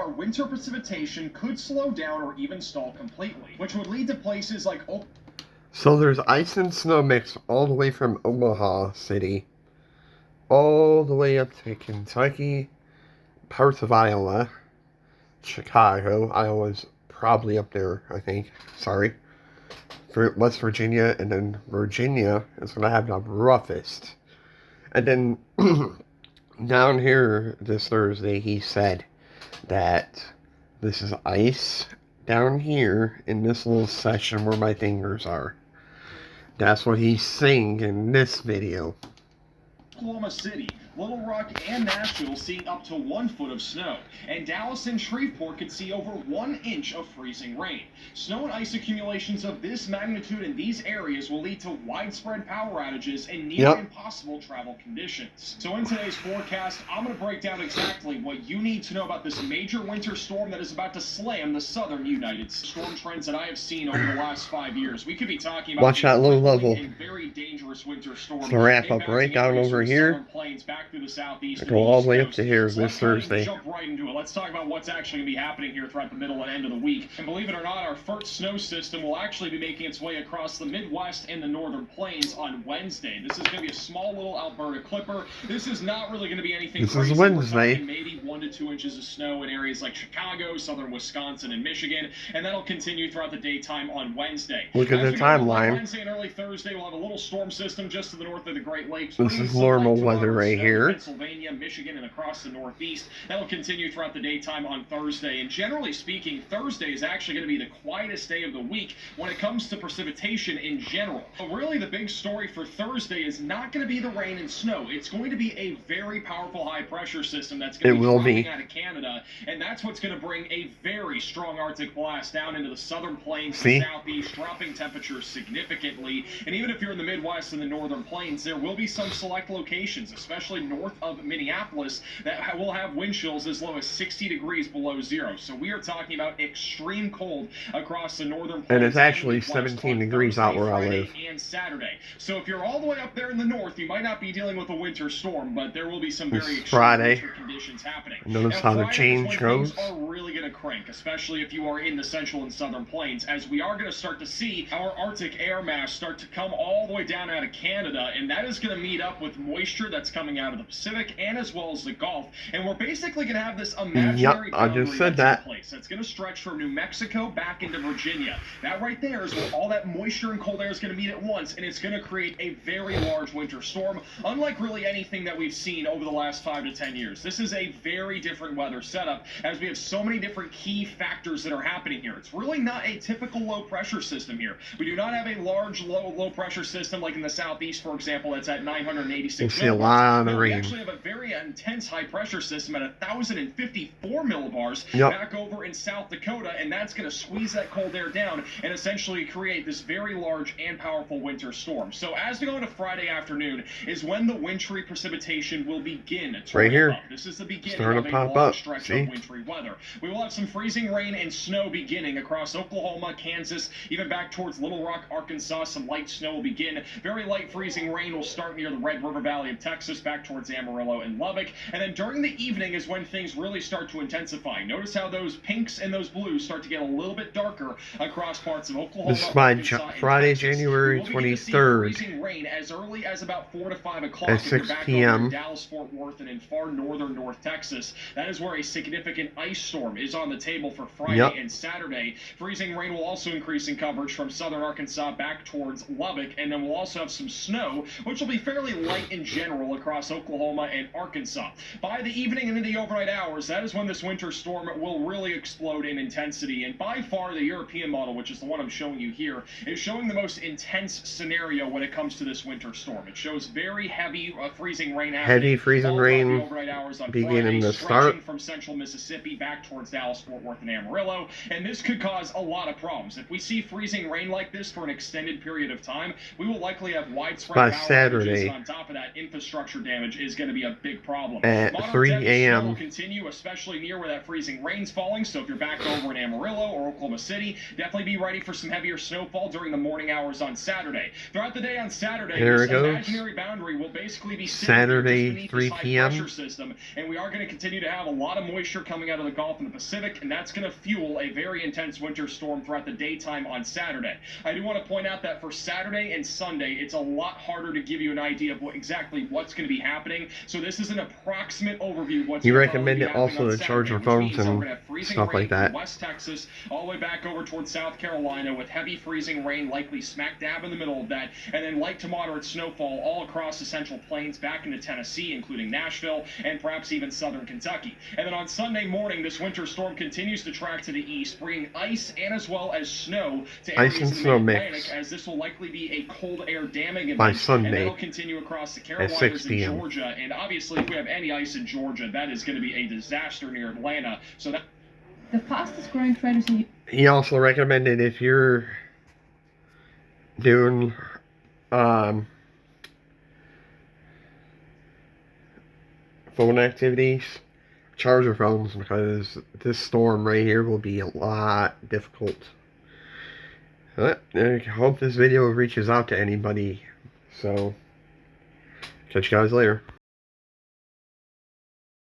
far, winter precipitation could slow down or even stall completely, which would lead to places like So there's ice and snow mix all the way from Omaha City, all the way up to Kentucky, parts of Iowa, Chicago. Iowa's probably up there, I think. Sorry. For West Virginia, and then Virginia is going to have the roughest. And then down here this Thursday, he said that this is ice down here in this little section where my fingers are. That's what he's saying in this video. Oklahoma City, Little Rock, and Nashville seeing up to 1 foot of snow, and Dallas and Shreveport could see over 1 inch of freezing rain. Snow and ice accumulations of this magnitude in these areas will lead to widespread power outages and near impossible travel conditions. So in today's forecast, I'm going to break down exactly what you need to know about this major winter storm that is about to slam the southern United States. Storm trends that I have seen over the last 5 years. We could be talking about watch that low level. Very dangerous winter storm. So wrap up right down over here. Back through the southeast, go all the way up to here this Thursday. Jump right into it. Let's talk about what's actually going to be happening here throughout the middle and end of the week. And believe it or not, our first snow system will actually be making its way across the Midwest and the northern plains on Wednesday. This is going to be a small little Alberta clipper. This is not really going to be anything crazy. This is Wednesday. Maybe 1 to 2 inches of snow in areas like Chicago, southern Wisconsin, and Michigan, and that'll continue throughout the daytime on Wednesday. Look at the timeline. Wednesday and early Thursday, we'll have a little storm system just to the north of the Great Lakes. This is normal weather right here. Pennsylvania, Michigan, and across the Northeast. That'll continue throughout the daytime on Thursday. And generally speaking, Thursday is actually going to be the quietest day of the week when it comes to precipitation in general. But really, the big story for Thursday is not going to be the rain and snow. It's going to be a very powerful high-pressure system that's going to be dropping out of Canada, and that's what's going to bring a very strong Arctic blast down into the southern plains and southeast, dropping temperatures significantly. And even if you're in the Midwest and the northern plains, there will be some select locations, especially north of Minneapolis, that will have wind chills as low as 60 degrees below zero. So we are talking about extreme cold across the northern plains. And it's actually 17 degrees out where I live. And Saturday. So if you're all the way up there in the north, you might not be dealing with a winter storm, but there will be some very extreme winter conditions happening. Notice how the change goes. Things are really going to crank, especially if you are in the central and southern plains, as we are going to start to see our Arctic air mass start to come all the way down out of Canada, and that is going to meet up with moisture that's coming out of the Pacific and as well as the Gulf, and we're basically going to have this imaginary boundary place that's going to stretch from New Mexico back into Virginia. That right there is where all that moisture and cold air is going to meet at once, and it's going to create a very large winter storm, unlike really anything that we've seen over the last 5 to 10 years. This is a very different weather setup, as we have so many different key factors that are happening here. It's really not a typical low pressure system here. We do not have a large low pressure system like in the southeast, for example, that's at 986 We'll see a lot of rain. We actually have a very intense high pressure system at 1,054 millibars back over in South Dakota, and that's going to squeeze that cold air down and essentially create this very large and powerful winter storm. So as we go into Friday afternoon is when the wintry precipitation will begin to right here. This is the beginning starting of to a pop long up. stretch of wintry weather. We will have some freezing rain and snow beginning across Oklahoma, Kansas, even back towards Little Rock, Arkansas. Some light snow will begin. Very light freezing rain will start near the Red River Valley of Texas, back towards Amarillo and Lubbock. And then during the evening is when things really start to intensify. Notice how those pinks and those blues start to get a little bit darker across parts of Oklahoma. This is my Friday, January 23rd. Freezing rain as early as about 4 to 5 o'clock at 6 p.m. Dallas, Fort Worth, and in far northern North Texas. That is where a significant ice storm is on the table for Friday and Saturday. Freezing rain will also increase in coverage from southern Arkansas back towards Lubbock, and then we'll also have some snow, which will be fairly light in general across Oklahoma and Arkansas. By the evening and into the overnight hours, that is when this winter storm will really explode in intensity, and by far the European model, which is the one I'm showing you here, is showing the most intense scenario when it comes to this winter storm. It shows very heavy freezing rain happening. Heavy freezing rain beginning to start from central Mississippi back towards Dallas, Fort Worth, and Amarillo, and this could cause a lot of problems. If we see freezing rain like this for an extended period of time, we will likely have widespread by power outages, Saturday and on top of that, infrastructure damage is going to be a big problem. at Moderate 3 depth of snow will a.m. continue, especially near where that freezing rain's falling, so if you're back over in Amarillo or Oklahoma City, definitely be ready for some heavier snowfall during the morning hours on Saturday. Throughout the day on Saturday, There this it goes. imaginary boundary will basically be Saturday, just beneath 3 this high p.m. pressure system, and we are going to continue to have a lot of moisture coming out of the Gulf and the Pacific, and that's going to fuel a very intense winter storm throughout the daytime on Saturday. I do want to point out that for Saturday and Sunday, it's a lot harder to give you an idea of exactly what's going to be happening. So this is an approximate overview of what's He going recommended to also to charge your phones and stuff like that. West Texas all the way back over towards South Carolina, with heavy freezing rain likely smack dab in the middle of that, and then light to moderate snowfall all across the Central Plains back into Tennessee, including Nashville and perhaps even southern Kentucky. And then on Sunday morning, this winter storm continues to track to the east, bringing ice and as well as snow to areas Ice and in the snow Mid-Atlantic, mix as this will likely be a cold air damming event, by and Sunday that'll continue across the at Carolinas 6 and p.m. Georgia. And obviously, if we have any ice in Georgia, that is going to be a disaster near Atlanta. So that the fastest growing traders in He also recommended if you're doing phone activities, charge your phones, because this storm right here will be a lot difficult. I hope this video reaches out to anybody. So, catch you guys later.